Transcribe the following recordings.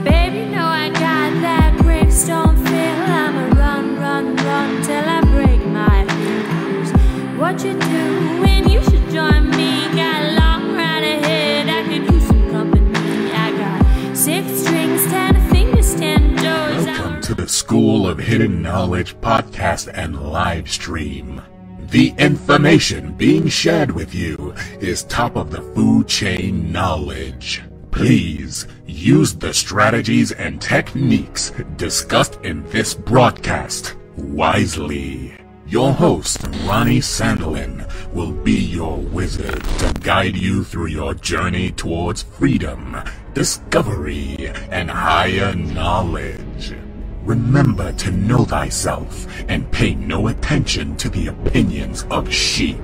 Baby, know I got that gravestone feel. I'ma run till I break my heels. What you doing? You should join me. Got a long ride ahead, I could use some company. I got 6 strings, 10 fingers, 10 toes. Welcome to the School of Hidden Knowledge podcast and live stream. The information being shared with you is top of the food chain knowledge. Please use the strategies and techniques discussed in this broadcast wisely. Your host, Ronnie Sandlin, will be your wizard to guide you through your journey towards freedom, discovery, and higher knowledge. Remember to know thyself and pay no attention to the opinions of sheep.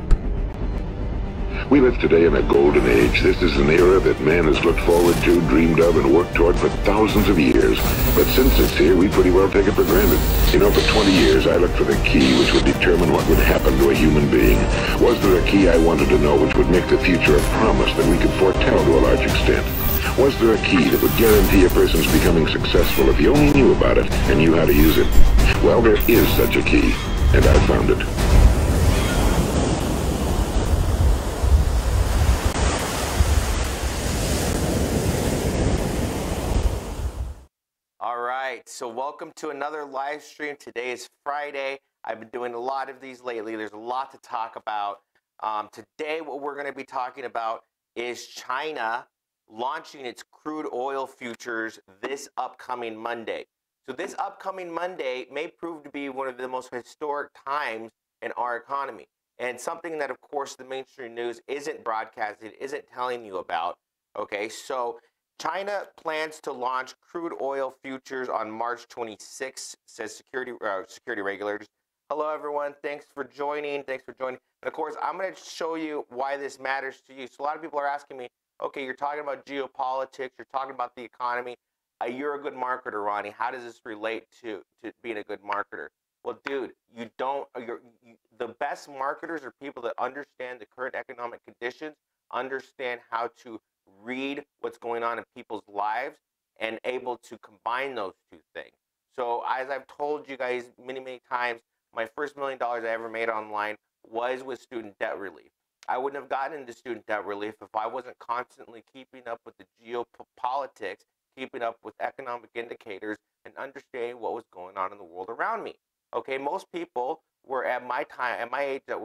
We live today in a golden age. This is an era that man has looked forward to, dreamed of, and worked toward for thousands of years. But since it's here, we pretty well take it for granted. You know, for 20 years, I looked for the key which would determine what would happen to a human being. Was there a key I wanted to know which would make the future a promise that we could foretell to a large extent? Was there a key that would guarantee a person's becoming successful if he only knew about it and knew how to use it? Well, there is such a key, and I found it. All right, so welcome to another live stream. Today is Friday. I've been doing a lot of these lately. There's a lot to talk about. Today, what we're going to be talking about is China launching its crude oil futures this upcoming Monday. So this upcoming Monday may prove to be one of the most historic times in our economy, and something that, of course, the mainstream news isn't broadcasting, isn't telling you about. Okay, so China plans to launch crude oil futures on March 26th, says security regulators. Hello, everyone. Thanks for joining. And of course, I'm going to show you why this matters to you. So a lot of people are asking me, okay, you're talking about geopolitics, you're talking about the economy. You're a good marketer, Ronnie. How does this relate to being a good marketer? Well, dude, the best marketers are people that understand the current economic conditions, understand how to read what's going on in people's lives, and able to combine those two things. So as I've told you guys many times, my first $1 million I ever made online was with student debt relief. I wouldn't have gotten into student debt relief if I wasn't constantly keeping up with the geopolitics, keeping up with economic indicators, and understanding what was going on in the world around me. Okay, most people were at my age that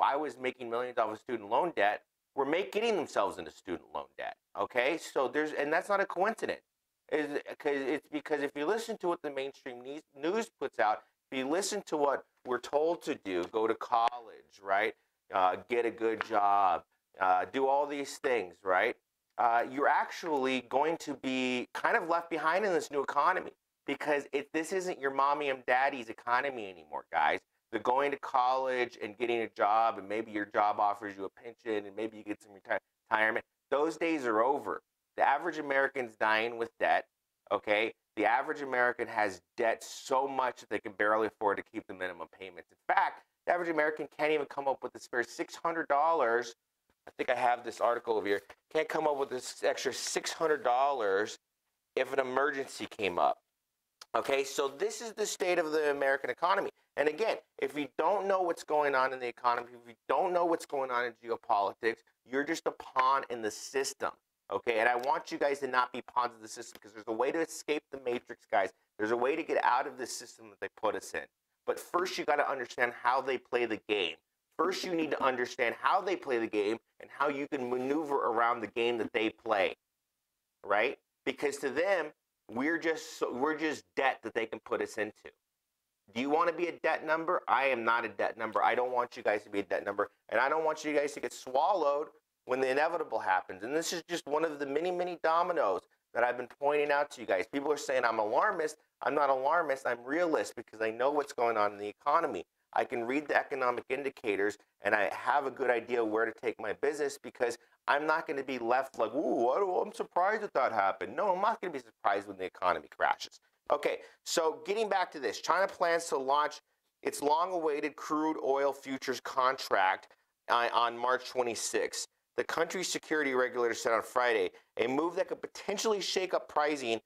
I was making millions of student loan debt, were getting themselves into student loan debt. Okay, so and that's not a coincidence. It's because if you listen to what the mainstream news puts out, if you listen to what we're told to do, go to college, right? Get a good job, do all these things, right? You're actually going to be kind of left behind in this new economy, because this isn't your mommy and daddy's economy anymore, guys. They're going to college and getting a job, and maybe your job offers you a pension, and maybe you get some retirement. Those days are over. The average American's dying with debt, okay? The average American has debt so much that they can barely afford to keep the minimum payments. In fact, the average American can't even come up with the spare $600. I think I have this article over here. Can't come up with this extra $600 if an emergency came up. Okay, so this is the state of the American economy. And again, if you don't know what's going on in the economy, if you don't know what's going on in geopolitics, you're just a pawn in the system. Okay, and I want you guys to not be pawns of the system, because there's a way to escape the matrix, guys. There's a way to get out of the system that they put us in. But first, you got to understand how they play the game. First, you need to understand how they play the game and how you can maneuver around the game that they play, right? Because to them, we're just debt that they can put us into. Do you want to be a debt number? I am not a debt number. I don't want you guys to be a debt number, and I don't want you guys to get swallowed when the inevitable happens. And this is just one of the many dominoes that I've been pointing out to you guys. People are saying I'm alarmist. I'm not alarmist. I'm realist, because I know what's going on in the economy. I can read the economic indicators, and I have a good idea where to take my business, because I'm not going to be left like, ooh, I'm surprised that happened. No, I'm not going to be surprised when the economy crashes. Okay, so getting back to this, China plans to launch its long-awaited crude oil futures contract on March 26th. the country's security regulator said on Friday, a move that could potentially shake up pricing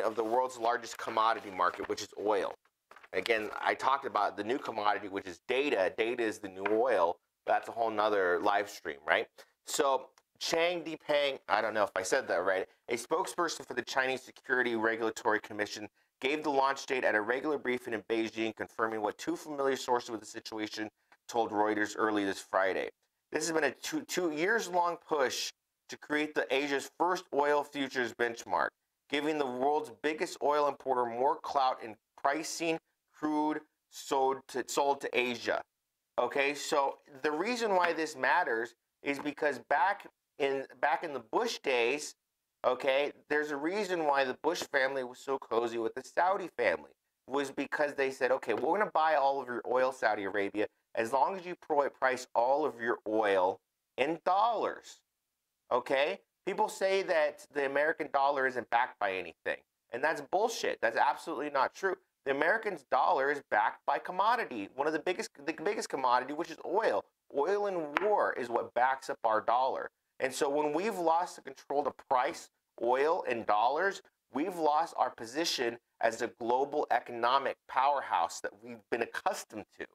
of the world's largest commodity market, which is oil. Again, I talked about the new commodity, which is data. Data is the new oil. That's a whole nother live stream, right? So Chang Dipeng, I don't know if I said that right, a spokesperson for the Chinese Security Regulatory Commission, gave the launch date at a regular briefing in Beijing, confirming what two familiar sources with the situation told Reuters early this Friday. This has been a two years long push to create the Asia's first oil futures benchmark, giving the world's biggest oil importer more clout in pricing crude sold to Asia. Okay, so the reason why this matters is because back in the Bush days, okay, there's a reason why the Bush family was so cozy with the Saudi family, was because they said, okay, we're going to buy all of your oil, Saudi Arabia, as long as you price all of your oil in dollars. Okay, people say that the American dollar isn't backed by anything, and that's bullshit. That's absolutely not true. The American dollar is backed by commodity, the biggest commodity, which is oil. Oil in war is what backs up our dollar. And so when we've lost the control to price oil in dollars, we've lost our position as a global economic powerhouse that we've been accustomed to.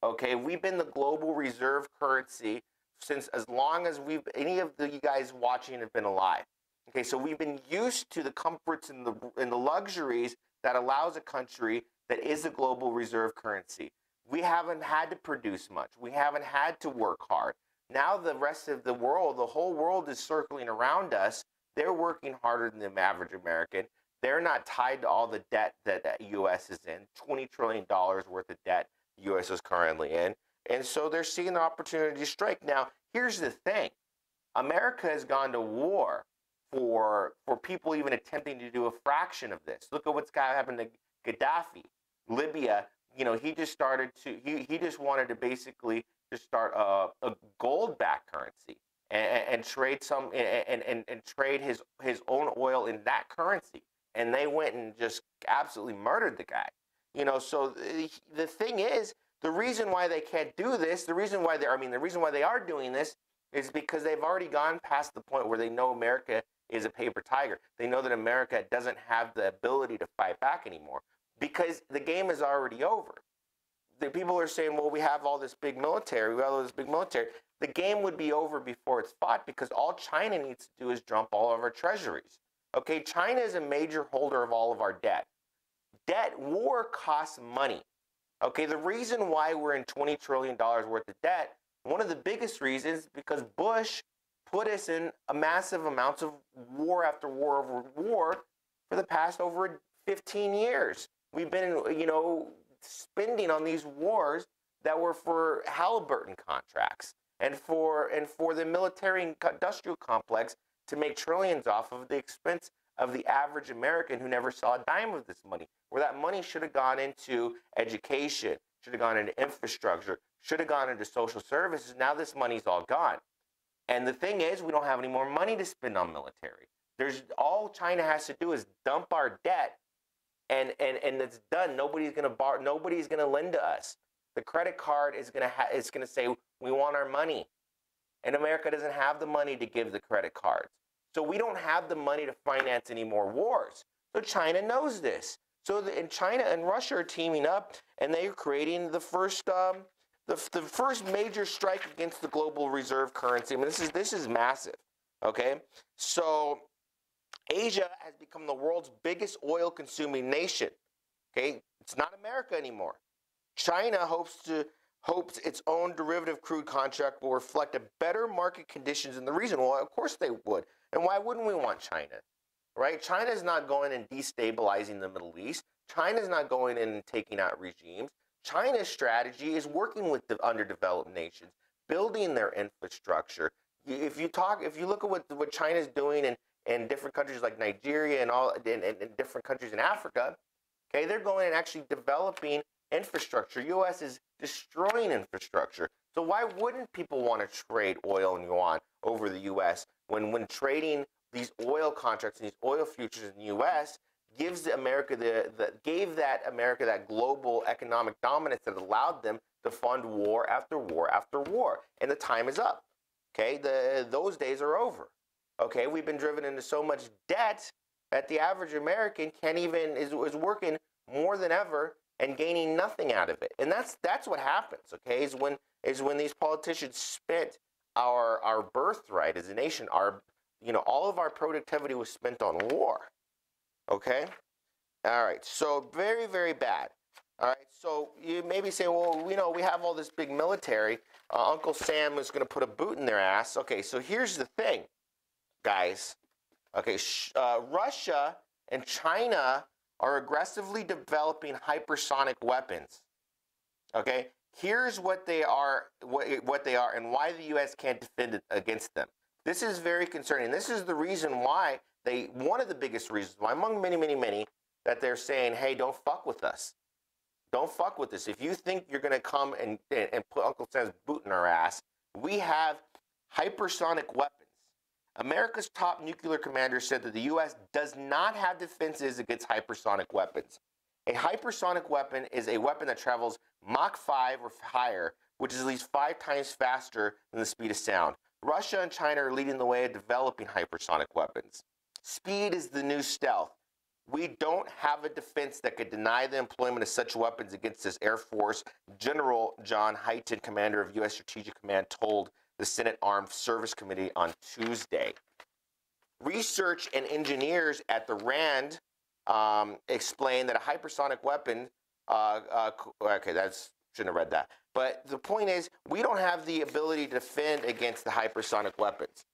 Okay, we've been the global reserve currency since as long as any of you guys watching have been alive. Okay, so we've been used to the comforts and the luxuries that allows a country that is a global reserve currency. We haven't had to produce much. We haven't had to work hard. Now the rest of the world, the whole world is circling around us. They're working harder than the average American. They're not tied to all the debt that the U.S. is in, $20 trillion worth of debt the U.S. is currently in. And so they're seeing the opportunity to strike. Now, here's the thing. America has gone to war for people even attempting to do a fraction of this. Look at what's happened to Gaddafi. Libya, he just wanted to basically just start a gold-backed currency and trade and trade his own oil in that currency. And they went and just absolutely murdered the guy. So the thing is, the reason why they can't do this, the reason why they are doing this is because they've already gone past the point where they know America is a paper tiger. They know that America doesn't have the ability to fight back anymore because the game is already over. The people are saying, well, we have all this big military. The game would be over before it's fought because all China needs to do is dump all of our treasuries. Okay, China is a major holder of all of our debt. War costs money. Okay, the reason why we're in $20 trillion worth of debt, one of the biggest reasons is because Bush put us in a massive amounts of war after war over war for the past over 15 years. We've been, spending on these wars that were for Halliburton contracts and for the military industrial complex to make trillions off of the expense of the average American who never saw a dime of this money, where that money should have gone into education, should have gone into infrastructure, should have gone into social services. Now this money's all gone. And the thing is, we don't have any more money to spend on military. All China has to do is dump our debt, and it's done. Nobody's going to borrow. Nobody's going to lend to us. The credit card is going to say we want our money, and America doesn't have the money to give the credit cards. So we don't have the money to finance any more wars. So China knows this. So China and Russia are teaming up, and they are creating the first major strike against the global reserve currency. I mean, this is massive. Okay, so Asia has become the world's biggest oil-consuming nation. Okay, it's not America anymore. China hopes its own derivative crude contract will reflect a better market conditions in the region. Well, of course they would. And why wouldn't we want China? Right? China's not going and destabilizing the Middle East. China's not going in and taking out regimes. China's strategy is working with the underdeveloped nations, building their infrastructure. If you look at what China's doing in different countries like Nigeria and different countries in Africa, okay, they're going and actually developing infrastructure. U.S. is destroying infrastructure. So why wouldn't people want to trade oil and yuan over the U.S. when trading these oil contracts and these oil futures in the U.S. gives America gave that America that global economic dominance that allowed them to fund war after war after war, and the time is up. Okay, those days are over. Okay, we've been driven into so much debt that the average American can't even is working more than ever and gaining nothing out of it. And that's what happens. Okay, is when these politicians spent our birthright as a nation. All of our productivity was spent on war. Okay, all right. So very, very bad. All right. So you maybe say, well, we have all this big military. Uncle Sam is going to put a boot in their ass. Okay. So here's the thing, guys. Okay, Russia and China are aggressively developing hypersonic weapons. Okay, here's what they are, what they are, and why the U.S. can't defend it against them. This is very concerning. This is the reason why one of the biggest reasons why, among many, many, many, that they're saying, hey, don't fuck with us. Don't fuck with us. If you think you're going to come and put Uncle Sam's boot in our ass, we have hypersonic weapons. America's top nuclear commander said that the U.S. does not have defenses against hypersonic weapons. A hypersonic weapon is a weapon that travels Mach 5 or higher, which is at least 5 times faster than the speed of sound. Russia and China are leading the way in developing hypersonic weapons. Speed is the new stealth. We don't have a defense that could deny the employment of such weapons against this Air Force. General John Hyten, commander of U.S. Strategic Command, told the Senate Armed Service Committee on Tuesday. Research and engineers at the RAND explained that a hypersonic weapon, okay, shouldn't have read that. But the point is, we don't have the ability to defend against the hypersonic weapons.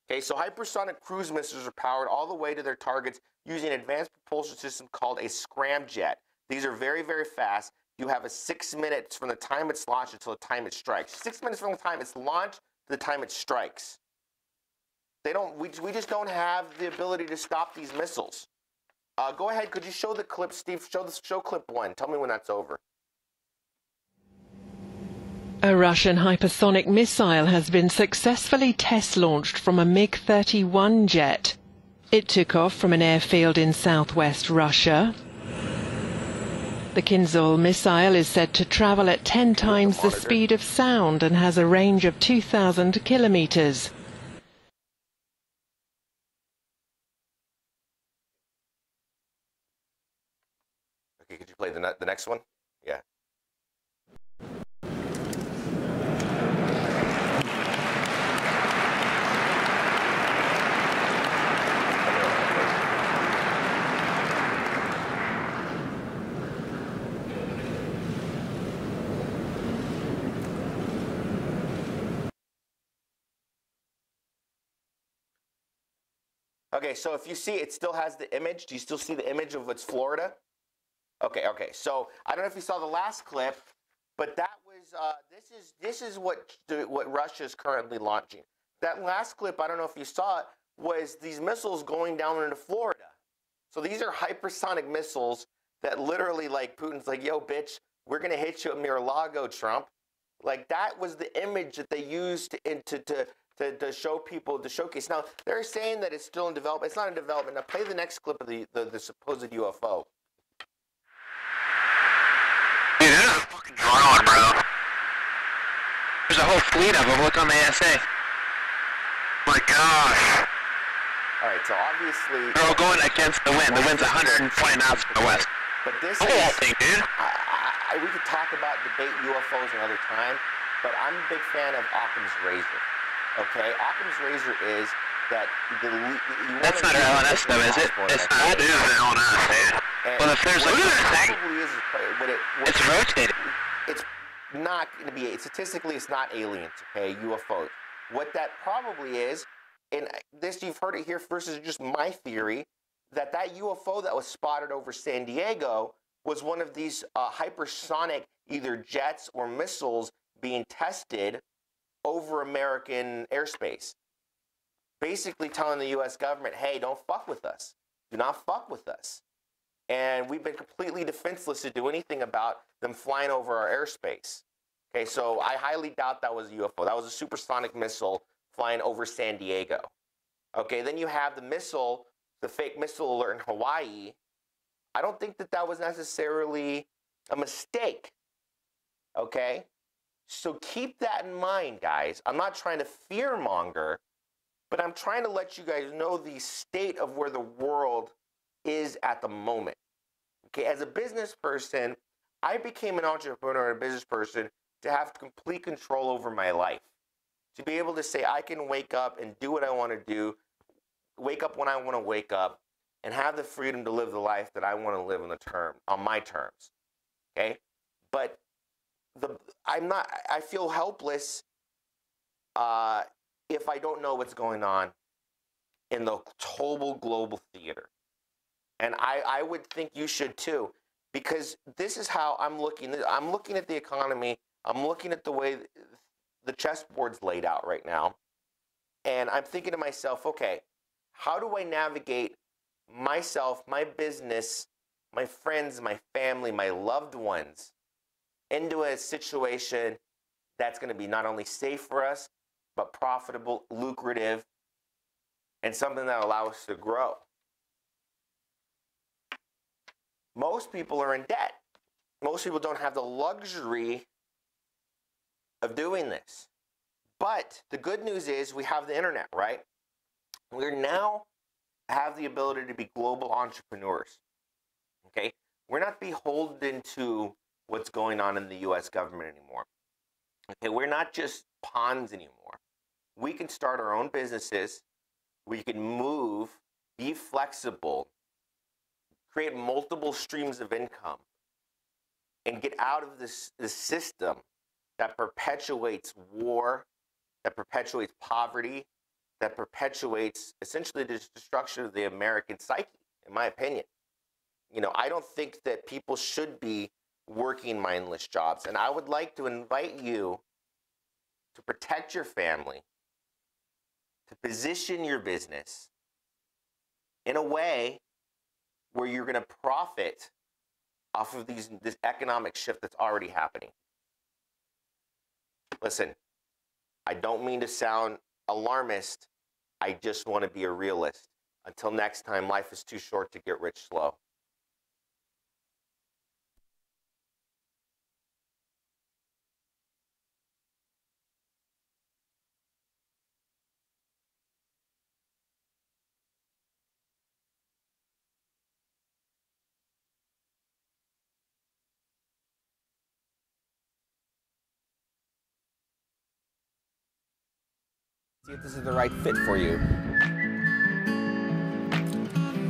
Okay, so hypersonic cruise missiles are powered all the way to their targets using an advanced propulsion system called a scramjet. These are very, very fast. You have 6 minutes from the time it's launched until the time it strikes. 6 minutes from the time it's launched to the time it strikes. We just don't have the ability to stop these missiles. Go ahead, could you show the clip, Steve? Show clip 1. Tell me when that's over. A Russian hypersonic missile has been successfully test-launched from a MiG-31 jet. It took off from an airfield in southwest Russia. The Kinzhal missile is said to travel at 10 times the speed of sound and has a range of 2,000 kilometers. Okay, could you play the next one? Yeah. Okay, so if you see, it still has the image. Do you still see the image of what's Florida? Okay. So I don't know if you saw the last clip, but that was this is what Russia is currently launching. That last clip, I don't know if you saw it, was these missiles going down into Florida. So these are hypersonic missiles that literally, like, Putin's like, yo, bitch, we're gonna hit you at Mar-a-Lago, Trump. Like, that was the image that they used to show people, to showcase. Now, they're saying that it's still in development. It's not in development. Now, play the next clip of the supposed UFO. Dude, there's a fucking drone, bro. There's a whole fleet of them. Look on the ASA. My gosh. All right, so obviously... They're all going against the wind. The wind's 120 knots from the west. But this Look at that thing, dude. We could talk about debate UFOs another time, but I'm a big fan of Occam's razor. Okay, Occam's razor is that that's not our LNS though, is it? It's not. That is the LNS, dude. Well, if there's like a thing, it's rotating. It's not going to be, statistically, it's not aliens, okay, UFOs. What that probably is, and this, you've heard it here first, is just my theory, that UFO that was spotted over San Diego was one of these hypersonic either jets or missiles being tested over American airspace. Basically telling the U.S. government, hey, don't fuck with us. Do not fuck with us. And we've been completely defenseless to do anything about them flying over our airspace. Okay, so I highly doubt that was a UFO. That was a supersonic missile flying over San Diego. Okay, then you have the missile, the fake missile alert in Hawaii. I don't think that was necessarily a mistake. Okay? So keep that in mind, guys. I'm not trying to fearmonger, but I'm trying to let you guys know the state of where the world is at the moment. Okay, as a business person, I became an entrepreneur and a business person to have complete control over my life. To be able to say I can wake up and do what I want to do, wake up when I want to wake up, and have the freedom to live the life that I want to live on my terms. Okay? But I feel helpless if I don't know what's going on in the total global theater. And I would think you should too, because this is how I'm looking. I'm looking at the economy. I'm looking at the way the chessboard's laid out right now. And I'm thinking to myself, okay, how do I navigate myself, my business, my friends, my family, my loved ones into a situation that's going to be not only safe for us, but profitable, lucrative, and something that allows us to grow. Most people are in debt. Most people don't have the luxury of doing this. But the good news is we have the internet, right? We now have the ability to be global entrepreneurs. Okay? We're not beholden to what's going on in the U.S. government anymore. Okay? We're not just pawns anymore. We can start our own businesses. We can move, be flexible, create multiple streams of income, and get out of this system that perpetuates war, that perpetuates poverty, that perpetuates essentially the destruction of the American psyche, in my opinion. You know, I don't think that people should be working mindless jobs. And I would like to invite you to protect your family, to position your business in a way where you're going to profit off of this economic shift that's already happening. Listen, I don't mean to sound alarmist. I just want to be a realist. Until next time, life is too short to get rich slow. See if this is the right fit for you.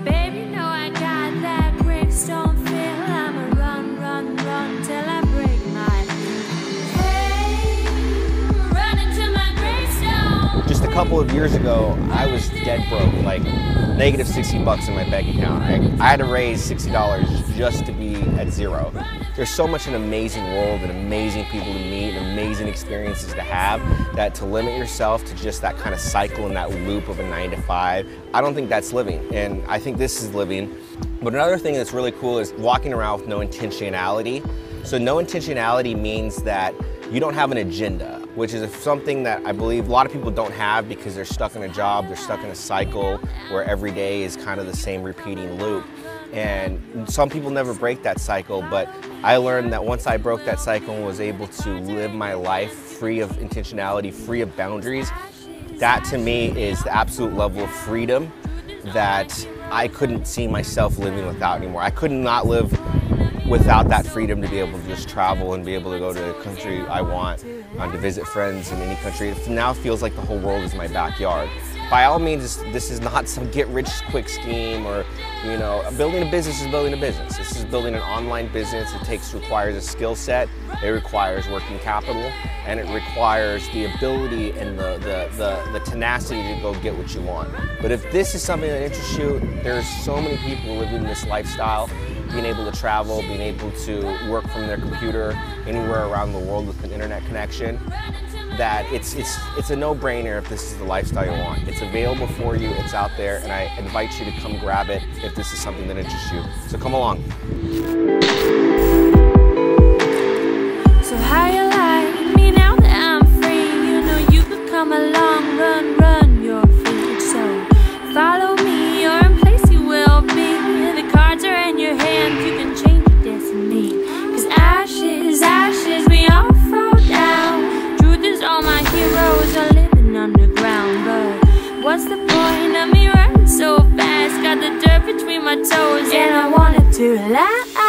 Baby, know I got that gravestone feel. I'ma run, run, run till I break my hey, run into my gravestone. Just a couple of years ago, I was dead broke, like negative $60 in my bank account. I had to raise $60 just to be at zero. There's so much an amazing world and amazing people to meet and amazing experiences to have that to limit yourself to just that kind of cycle and that loop of a 9 to 5, I don't think that's living. And I think this is living. But another thing that's really cool is walking around with no intentionality. So no intentionality means that you don't have an agenda, which is something that I believe a lot of people don't have because they're stuck in a job, they're stuck in a cycle where every day is kind of the same repeating loop. And some people never break that cycle, but I learned that once I broke that cycle and was able to live my life free of intentionality, free of boundaries, that to me is the absolute level of freedom that I couldn't see myself living without anymore. I could not live without that freedom to be able to just travel and be able to go to the country I want, to visit friends in any country. It now feels like the whole world is my backyard. By all means, this is not some get-rich-quick scheme or, you know, building a business is building a business. This is building an online business. It requires a skill set, it requires working capital, and it requires the ability and the tenacity to go get what you want. But if this is something that interests you, there's so many people living this lifestyle, being able to travel, being able to work from their computer anywhere around the world with an internet connection, that it's a no-brainer if this is the lifestyle you want. It's available for you, it's out there, and I invite you to come grab it if this is something that interests you. So come along. So how you like me now that I'm free? You know you could come along, run, run your feet. So follow me, you're in place you will be. The cards are in your hand, you can change your destiny. 'Cause ashes, ashes, we all fall down. what's the point of me running so fast? Got the dirt between my toes and I wanted to lie.